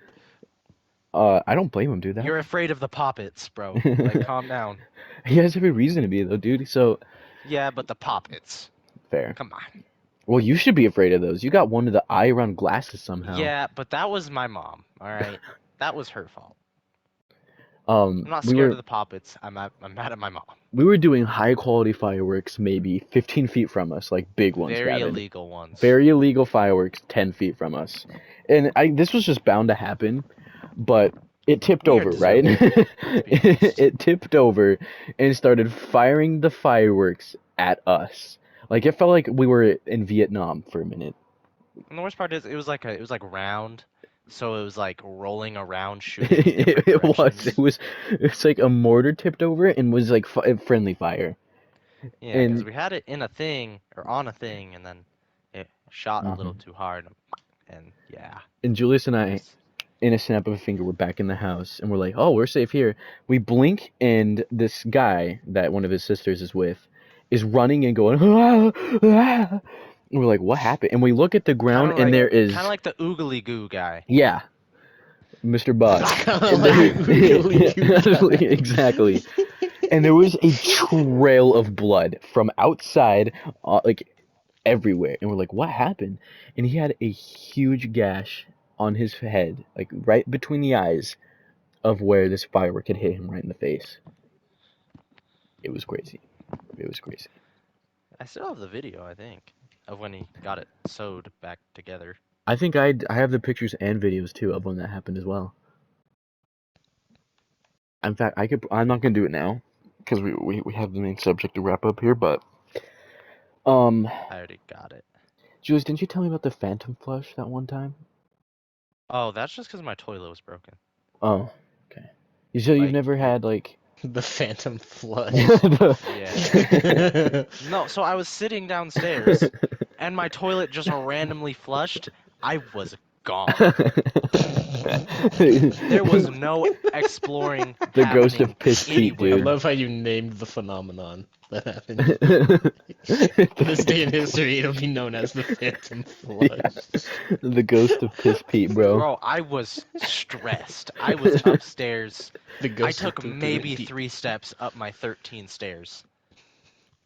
I don't blame him, dude. You're afraid of the poppets, bro. Like, calm down. He has every reason to be, though, dude. So, Yeah, but the poppets. fair. Come on. Well, you should be afraid of those. You got one of the eye around glasses somehow. Yeah, but that was my mom, alright? That was her fault. I'm not scared of the poppets. I'm mad at my mom. We were doing high quality fireworks maybe 15 feet from us, like big ones, Very Gavin. illegal ones. Very illegal fireworks 10 feet from us. And this was just bound to happen, but it tipped We are over, right? deserving, let's be honest. It tipped over and started firing the fireworks at us. Like it felt like we were in Vietnam for a minute. And the worst part is it was like round, so it was like rolling around shooting in different directions. It's like a mortar tipped over and was like friendly fire. Yeah, because And we had it in a thing or on a thing, and then it shot a little too hard, and yeah. and Julius and I, It's- in a snap of a finger, we're back in the house, and we're like, oh, we're safe here. We blink, and this guy that one of his sisters is with is running and going, ah, ah. And we're like, what happened? And we look at the ground, and there is, kind of like the oogly goo guy. yeah, Mr. Boss. Kinda like Oogly Goo guy. Exactly. And there was a trail of blood from outside, like everywhere. And we're like, what happened? And he had a huge gash on his head, like right between the eyes of where this firework had hit him right in the face. It was crazy. It was crazy. I still have the video, I think, of when he got it sewed back together. I think I have the pictures and videos too of when that happened as well. In fact, I'm not gonna do it now because we have the main subject to wrap up here. But I already got it. Julius, didn't you tell me about the phantom flush that one time? Oh, that's just because my toilet was broken. Oh, okay. So you've Like, never had like The phantom flush. Yeah. No, so I was sitting downstairs, and my toilet just randomly flushed. I was gone. There was no exploring The ghost happening of Piss Pete, I anywhere. dude. love how you named the phenomenon that happened. This day in history, it'll be known as the phantom flush. The ghost of Piss Pete, bro. Bro, I was stressed. I was upstairs. The I ghost took of Pete maybe Pete. 3 steps up my 13 stairs.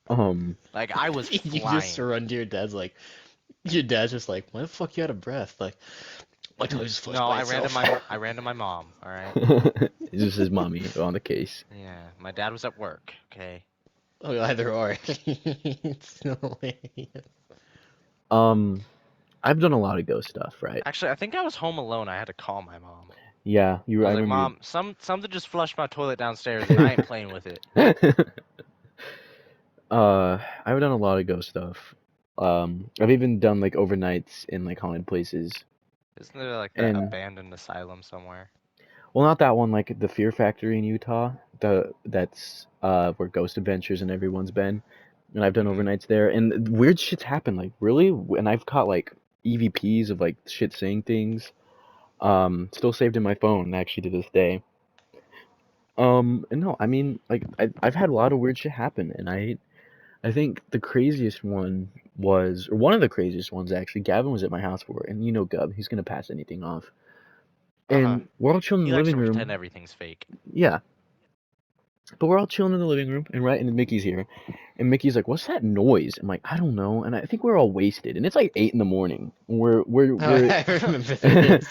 Like I was You flying. just run to your dad's like, your dad's just like, why the fuck you out of breath? Like, my toilet just flushed No, by I ran to itself. I ran to my mom, alright? This is his mommy on the case. Yeah, my dad was at work, okay? Oh, either or. It's hilarious. I've done a lot of ghost stuff, right? Actually, I think I was home alone. I had to call my mom. Yeah, I was like, remember. Mom, something just flushed my toilet downstairs and I ain't playing with it. I've done a lot of ghost stuff. I've even done like overnights in like haunted places. Isn't there like that And- abandoned asylum somewhere? Well, not that one, like the Fear Factory in Utah. That's where Ghost Adventures and everyone's been. And I've done Mhm. overnights there, and weird shit's happened. Like really, and I've caught like EVPs of like shit saying things. Still saved in my phone actually to this day. And no, I mean like I've had a lot of weird shit happen, and I think the craziest one was, or one of the craziest ones actually. Gavin was at my house for it, and you know Gub, he's gonna pass anything off. And Uh-huh. we're all chilling in He the likes living to room. pretend everything's fake. Yeah. But we're all chilling in the living room, and Mickey's here, and Mickey's like, "What's that noise?" I'm like, "I don't know," and I think we're all wasted, and it's like 8 in the morning. We're Oh, I remember this.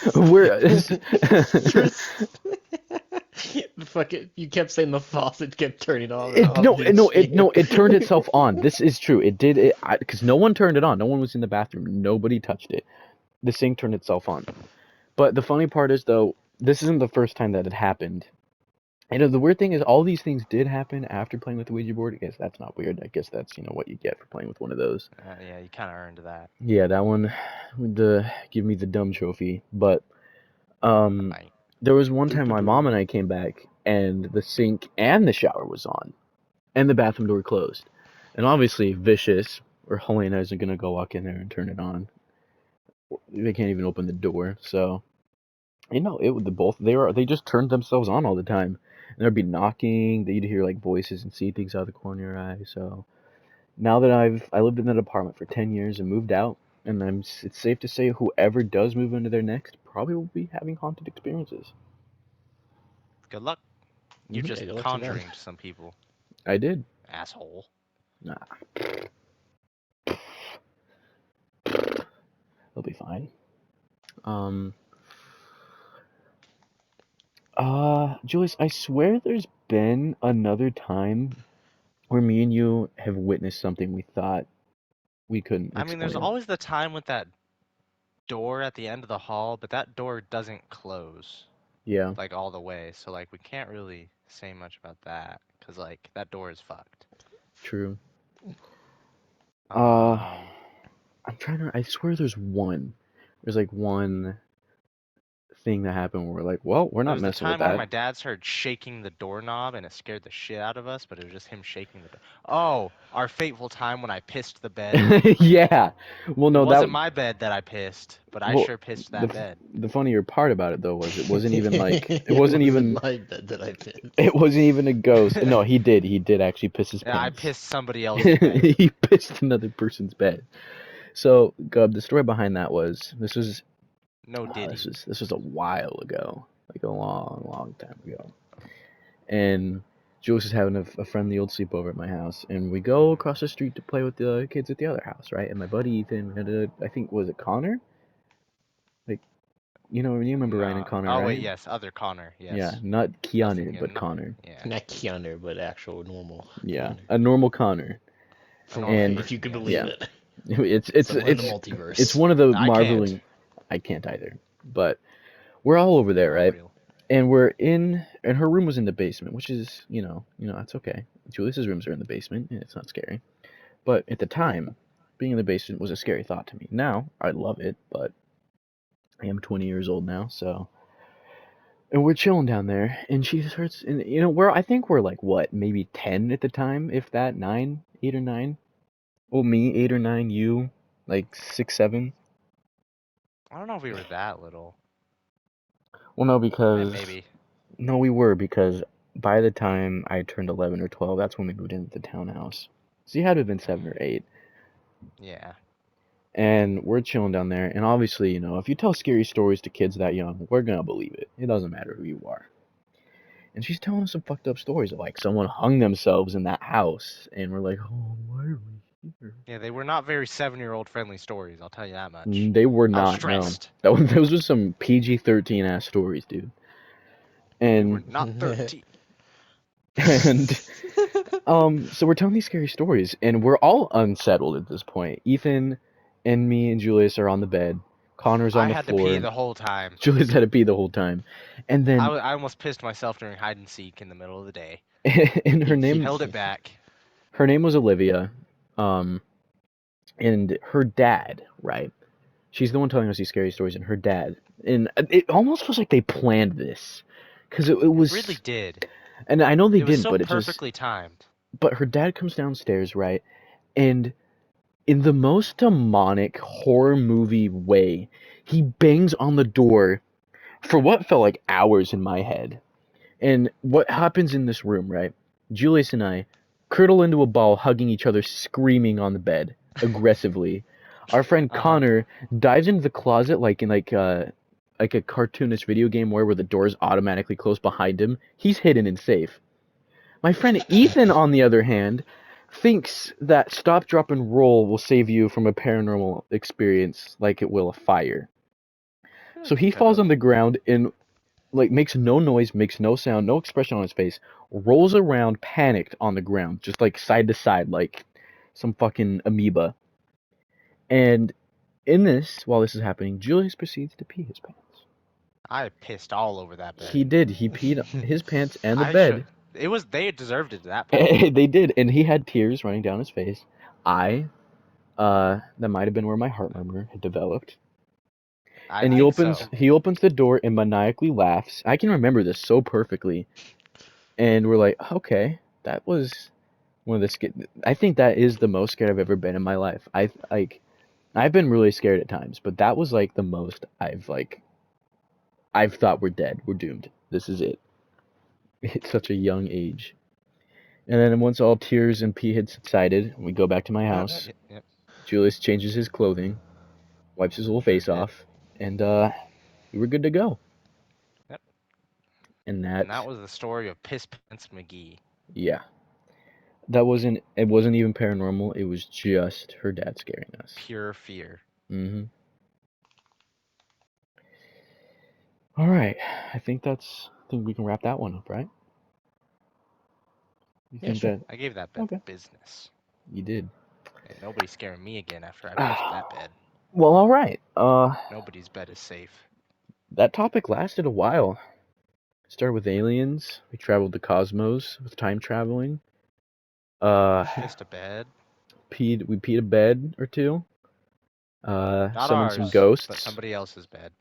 Fuck it. You kept saying the faucet kept turning on. it turned itself on. This is true. It did it because no one turned it on. No one was in the bathroom. Nobody touched it. The sink turned itself on. But the funny part is though, this isn't the first time that it happened. And the weird thing is, all these things did happen after playing with the Ouija board. I guess that's not weird. I guess that's what you get for playing with one of those. Yeah, you kind of earned that. Yeah, that one would give me the dumb trophy. But Like, there was one time my mom and I came back, and the sink and the shower was on, and the bathroom door closed. And obviously, Vicious or Helena isn't gonna go walk in there and turn it on. They can't even open the door. So they just turned themselves on all the time. And there'd be knocking. They'd hear like voices and see things out of the corner of your eye. So now that I lived in that apartment for 10 years and moved out, and it's safe to say whoever does move into there next probably will be having haunted experiences. good luck. You Mhm. just Yeah, good luck to them. conjuring some people, I did. asshole. Nah, they'll be fine. Julius, I swear there's been another time where me and you have witnessed something we thought we couldn't I mean, there's explain. always the time with that door at the end of the hall, but that door doesn't close Yeah, like all the way. So like we can't really say much about that because like that door is fucked. true. Um, I swear there's one. There's like one thing that happened where we're like, well, we're there not was the messing with time where that. my dad's heard shaking the doorknob and it scared the shit out of us, but it was just him shaking the door. Oh, our fateful time when I pissed the bed. Yeah. Well, It no, wasn't my bed that I pissed, but I well, sure pissed the that bed. the funnier part about it though was it wasn't even like It wasn't my bed that I it pissed. wasn't even a ghost. No, he did actually piss his Yeah, I pants. pissed somebody else's bed. He pissed another person's bed. So, Gub, the story behind that was No this diddy. was this was a while ago, like a long, long time ago. And Jules is having a friendly old sleepover at my house, and we go across the street to play with the kids at the other house, right? And my buddy Ethan had I think, was it Connor? Like, you remember Ryan and Nah. Connor, Oh wait, right? yes, other Connor. Yeah, Yes. not I was Keanu, but thinking, Connor. yeah, Not Keanu, but actual normal Yeah, Connor. a normal Connor. a For normal And if you person. could Yes. believe yeah, it. it's Somewhere in the it's it's multiverse. one of the I can't. marveling. I can't either, but we're all over there, For right? real. And and her room was in the basement, which is, that's okay. Julius's rooms are in the basement, and it's not scary. But at the time, being in the basement was a scary thought to me. Now, I love it, but I am 20 years old now, so. And we're chilling down there, and she starts, and I think we're like, what, maybe 10 at the time, if that, 9, 8 or 9. Well, me, 8 or 9, you, like 6, 7. I don't know if we were that little. Well, no, because, Maybe. no, we were, because by the time I turned 11 or 12, that's when we moved into the townhouse. So you had to have been 7 or 8. Yeah. And we're chilling down there, and obviously, if you tell scary stories to kids that young, we're gonna believe it. It doesn't matter who you are. And she's telling us some fucked up stories of like someone hung themselves in that house, and we're like, oh, why are we here? Yeah, they were not very 7-year-old friendly stories, I'll tell you that much. They were I was not. No, stressed. those were some PG-13 ass stories, dude. We were And not 13. and so we're telling these scary stories, and we're all unsettled at this point. Ethan and me and Julius are on the bed. Connor's on I the had to pee floor. the whole time. Julius had to pee the whole time, and then I almost pissed myself during hide and seek in the middle of the day. and her He name held it back. her name was Olivia, and her dad, right? She's the one telling us these scary stories, and her dad, and it almost feels like they planned this, because it It really was, did. and I know they It was didn't, so but it just, perfectly timed. but her dad comes downstairs, right, and in the most demonic horror movie way, he bangs on the door for what felt like hours in my head. And what happens in this room, right? Julius and I curdle into a ball, hugging each other, screaming on the bed aggressively. Our friend Uh-huh. Connor dives into the closet like in like a cartoonish video game where the doors automatically close behind him. He's hidden and safe. My friend Ethan, on the other hand, thinks that stop, drop, and roll will save you from a paranormal experience like it will a fire. So he falls on Could've. the ground and like makes no noise, makes no sound, no expression on his face, rolls around panicked on the ground, just like side to side, like some fucking amoeba. And while this is happening, Julius proceeds to pee his pants. I pissed all over that He bed. did. He peed his pants and the I should. bed. It was. They deserved it at that point. They did, and he had tears running down his face. That might have been where my heart murmur had developed. I And think so. he opens the door and maniacally laughs. I can remember this so perfectly. And we're like, okay, that was one of the I think that is the most scared I've ever been in my life. I've been really scared at times, but that was like the most I've thought we're dead, we're doomed. This is it. It's such a young age. And then once all tears and pee had subsided, we go back to my house. Yep. Julius changes his clothing, wipes his little Sure face did. off, and we were good to go. Yep. And And that was the story of Piss Pants McGee. yeah, it wasn't even paranormal. It was just her dad scaring us. Pure fear. Mm-hmm. All right, I think we can wrap that one up, right? You Yeah, think sure. that I gave that bed Okay. business. you did? Ain't nobody scaring me again after I pissed that bed. Well, all right. Nobody's bed is safe. That topic lasted a while. Started with aliens. We traveled the cosmos with time traveling. Pissed a bed. We peed a bed or two. Not Summoned ours, some but ghosts. somebody else's bed.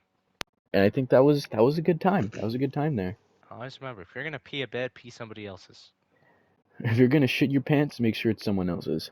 And I think that was a good time. That was a good time there. Always remember, if you're gonna pee a bed, pee somebody else's. If you're gonna shit your pants, make sure it's someone else's.